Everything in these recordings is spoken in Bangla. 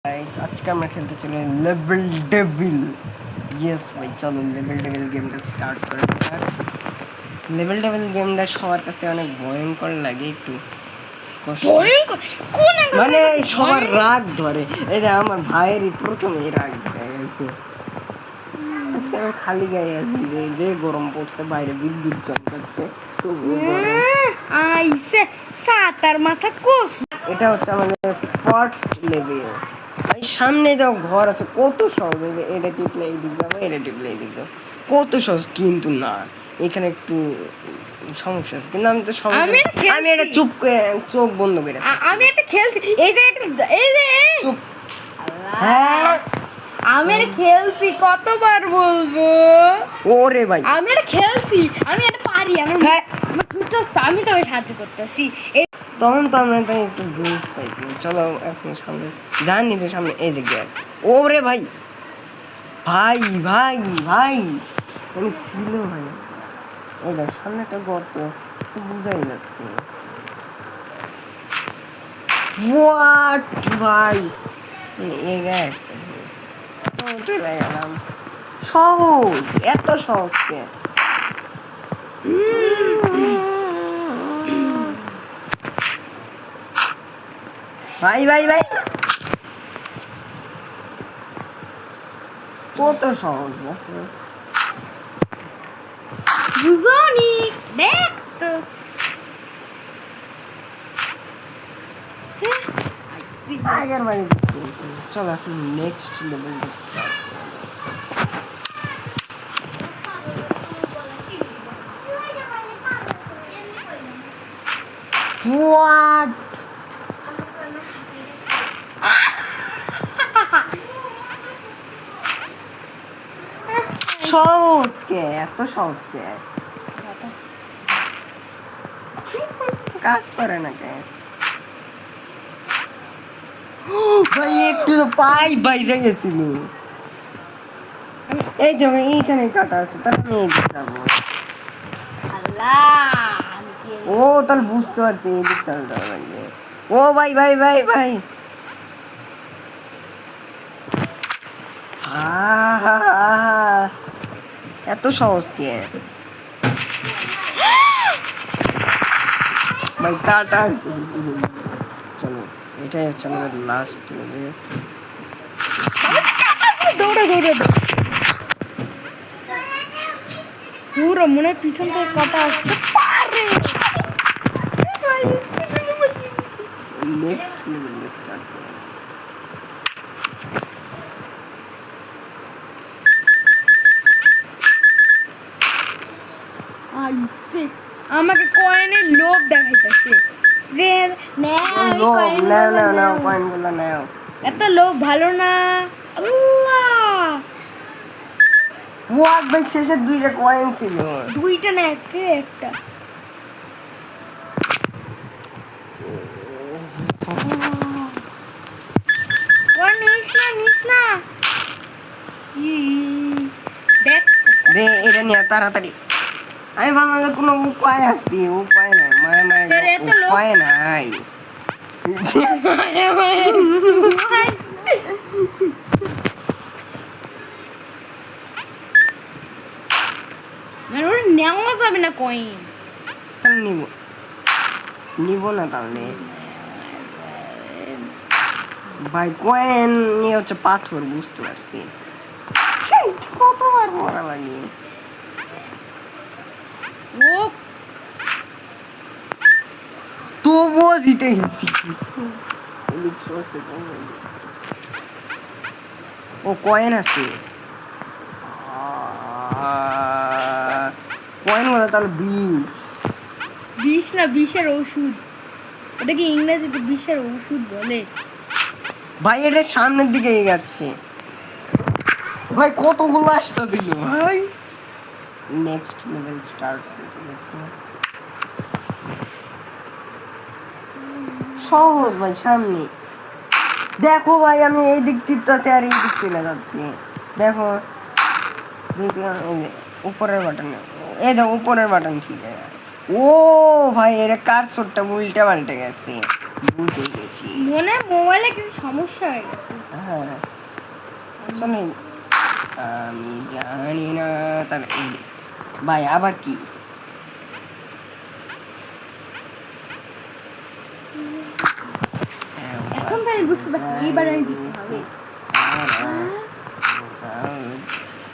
गाइस आज का मैं खेलते चलो लेवल डेविल। यस भाई चलो लेवल डेविल गेमটা স্টার্ট করা যাক। লেভেল ডেভিল গেমটা সবার কাছে অনেক ভয়ঙ্কর লাগে, একটু কষ্ট ভয়ঙ্কর কোন মানে সবার রাগ ধরে। এই যে আমার ভাইয়েরই প্রথমেই রাগ ধরে গেছে। আজকে আমি খালি গায়ে আছি, যে গরম পড়ছে, বাইরে বিদ্যুৎ চমকাচ্ছে, তো আইসে সাতার মাথা কোস। এটা হচ্ছে আমাদের ফার্স্ট লেভেল। ভাই সামনে যাও, ঘর আছে, কত সহজ। এই যে এটা টিপলে এই দিক যাবো, এটা টিপলে এই দিক যাবো, কত সহজ। কিন্তু না, এখানে একটু সমস্যা আছে। কিন্তু আমি তো আমি এটা চুপ করে চোখ বন্ধ করে আমি একটা খেলছি। এই যে চুপ। হ্যাঁ আমি এটা খেলছি, কতবার বলবো। ওরে ভাই আমি এটা খেলছি, আমি এটা পারি। হ্যাঁ আমি তো সাহায্য করতেছি। তখন তো আমরা তাই একটু জুস পাইছি। চলো এখন সামনে যান, নিজের সামনে এই যে গ্যাপ। ওরে ভাই ভাই ভাই ভাই আমি ছিল ভাই। এই দেখ সামনে একটা গর্ত, তো বুঝাই যাচ্ছে। হোয়াট ভাই এগায় আসতে চলে গেলাম। সহজ, এত সহজ কে? ভাই ভাই ভাই কত সহজ না? বুঝনি দেখ তো। আগের বারে দেখতে গেছি। চলো এখন নেক্সট লেভেল স্টার্ট। হোয়াট সহজ কে? এত সহজ কে? কাজ করে না কে? ভাই একটু তো পাই বাইজে গেছিল। এই যে এইখানে কাটা আছে, তার আমি এই দিকে যাবো। ও তাহলে বুঝতে পারছি, এই দিকটা যাওয়া লাগবে। ও ভাই ভাই ভাই ভাই এত সহজ কে ভাই? টাটা। চলো এটাই হচ্ছে আমাদের লাস্ট লেভেল। দৌড়ে পুরো মনে পিছন থেকে কথা আসতে পারে। নেক্সট লেভেল স্টার্ট করব। আইসে আমাকে কয়েনের লোভ দেখাইতেছে যে লোভ নাও নাও নাও, কয়েনগুলো নাও। এত লোভ ভালো না। আল্লাহ হোয়াট ভাই, শেষের দুইটা কয়েন ছিল। দুইটা না একটা নিস না দেখ দে এটা নিয়ে তাড়াতাড়ি। আমি ভাবলাম যে কোনো উপায় আছে, উপায় নাই। মায়া মায়া উপায় নাই। মানে ওটা নেওয়া যাবে না কয়েন। তাহলে নিব না তাহলে। ভাই কয়েন নিয়ে হচ্ছে পাথর, বুঝতে পারছি। কতবার মরা লাগে। ও তবুও জিতে গেছি। ও কয়েন আছে, কয়েন বলে তাহলে 20 না 20-এর ওষুধ। ওটা কি ইংরেজিতে 20-এর ওষুধ বলে? ভাই এটা সামনের দিকে যাচ্ছে। ভাই কতগুলো আসতেছিল ভাই। নেক্সট লেভেল স্টার্ট হতে চলেছে। সহজ ভাই, সামনে দেখো ভাই, আমি এই দিক টিপতেছি আর এই দিক চলে যাচ্ছি। দেখো উপরের বাটন, এই দেখো উপরের বাটন ঠিক আছে। ও ভাই এটা কারসরটা উল্টে পাল্টে গেছে। বুঝে গেছি। মনে হয় মোবাইলে কিছু সমস্যা হয়ে গেছে। হ্যাঁ চলো আমি জানি না তাহলে ভাই আবার কি এখন তো আমি বুঝতে পারছি এইবার আমি দিতে হবে।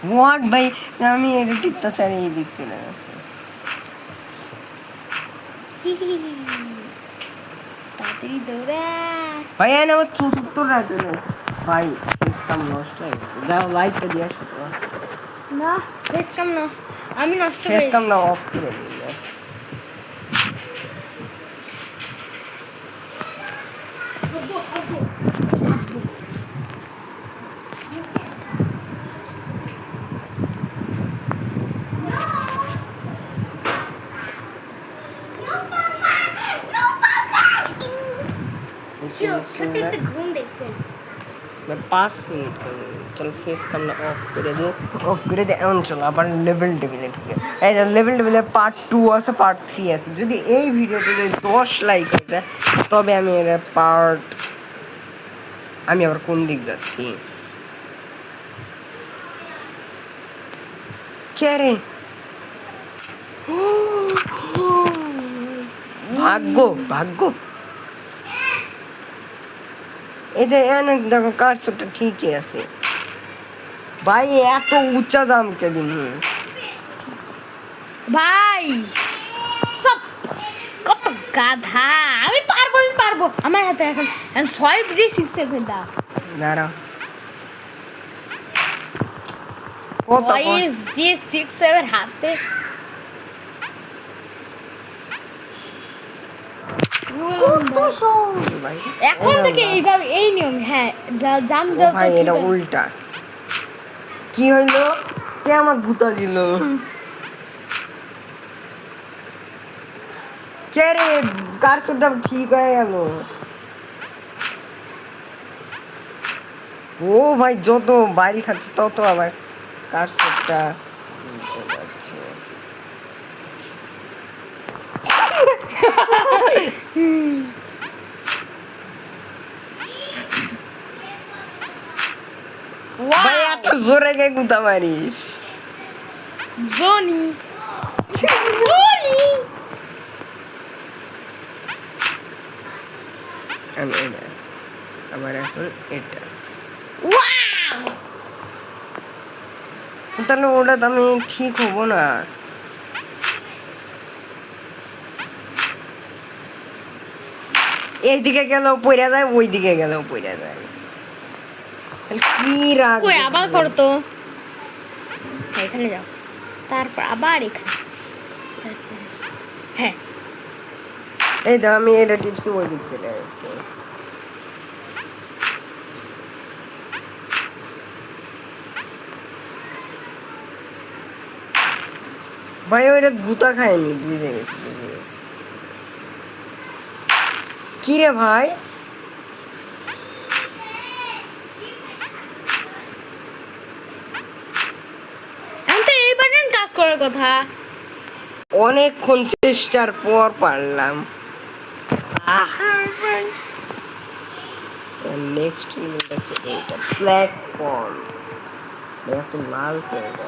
হোয়াট ভাই আমি এটা টিপটা স্যার এই দিক চলে যাচ্ছে তাড়াতাড়ি দৌড়া। ভাই এনে আমার চতুর্থ রাত ভাই ইসকাম নষ্ট হয়ে গেছে যাও লাইটটা দিয়ে আসো তো না ফেস কাম না, আমি নষ্ট করে ইসকাম না অফ করে দিই ছোট একটা ঘুম দেখতে। 5 মিনিট চলো ফেস কামটা অফ করে দিয়ে এমন চলো আবার লেভেল টেবিলে ঢুকে এই লেভেল টেবিলে পার্ট 2 আছে পার্ট 3 আছে যদি এই ভিডিওতে যদি 10 লাইক হয়ে যায় তবে আমি এর পার্ট আমি আবার কোন দিক যাচ্ছি কে রে ভাগ্য এই যে এনে দেখো কার্সটা ঠিকই আছে ভাই এত উচ্চা দাম কে দিন ভাই সব কত গাধা। আমি পারবো আমার হাতে এখন 6 দাও দাঁড়া কত ভয়েস দিয়ে 6 হাতে কত সহজ ভাই এখন থেকে এইভাবে এই নিয়ম। হ্যাঁ জাম ও দাও ভাই এটা উল্টা কি হইলো কে আমার গুতা দিল কে রে কার্সটা ঠিক হয়ে গেল ও ভাই যত বাড়ি খাচ্ছে তত আবার কার্সটা যাচ্ছে ভাই এত জোরে কে গুতা মারিস জনি আমি এটা আবার এখন এটা তাহলে ওটা তো আমি ঠিক হবো না এইদিকে গেলেও পড়ে যায় ওই দিকে গেলেও পড়ে যায় কি রাগ কই আবার করো তো এখানে যাও তারপর আবার এখানে হ্যাঁ এই তো আমি এটা টিপসি ওই দিক চলে আসছি ভাই ওইটা গুতা খায়নি বুঝে গেছি কি রে ভাই আমি তো এই বাটন কাজ করার কথা অনেকক্ষণ চেষ্টার পর পারলাম নেক্সট হচ্ছে এইটা প্ল্যাটফর্ম এত লাল জায়গা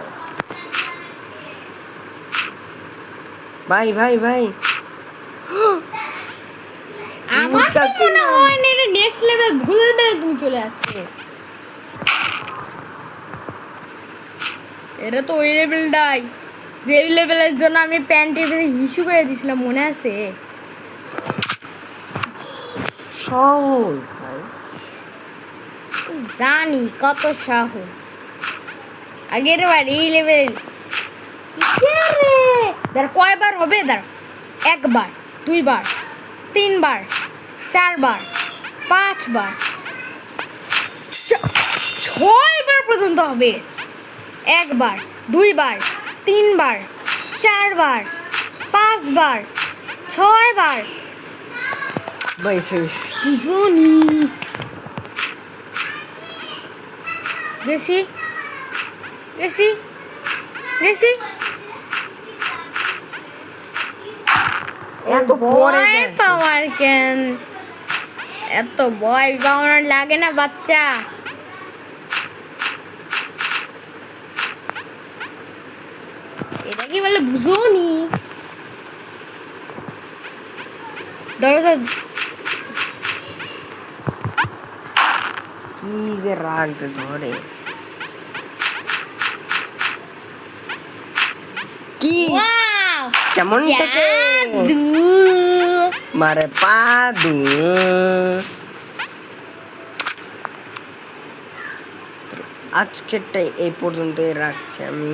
ভাই আমার তো মনে হয় না এটা নেক্সট লেভেল ভুল লেভেলে তুমি চলে আসছো। এটা তো ওই লেভেলটাই যে লেভেলের জন্য আমি প্যান্টের ইস্যু করে দিয়েছিলাম মনে আছে সহজ ভাই জানি কত সহজ আগের বার এই লেভেল দাঁড়া কয়বার হবে দাঁড়া 1 বার 2 বার 3 বার 4 বার 5 বার 6 বার পর্যন্ত হবে 1 বার 2 বার 3 বার 4 বার 5 বার 6 বার ভাই জনি গেছি এত পরে পাওয়ার ক্যান এত ভয় পাওয়ার লাগে না বাচ্চা। এটা কি বলে বুঝোনি? দরজা কি যে রাখছে ধরে, কি ওয়াও কেমন থেকে জাদু। মারে পাদু। আজকেরটাই এই পর্যন্তই রাখছি আমি।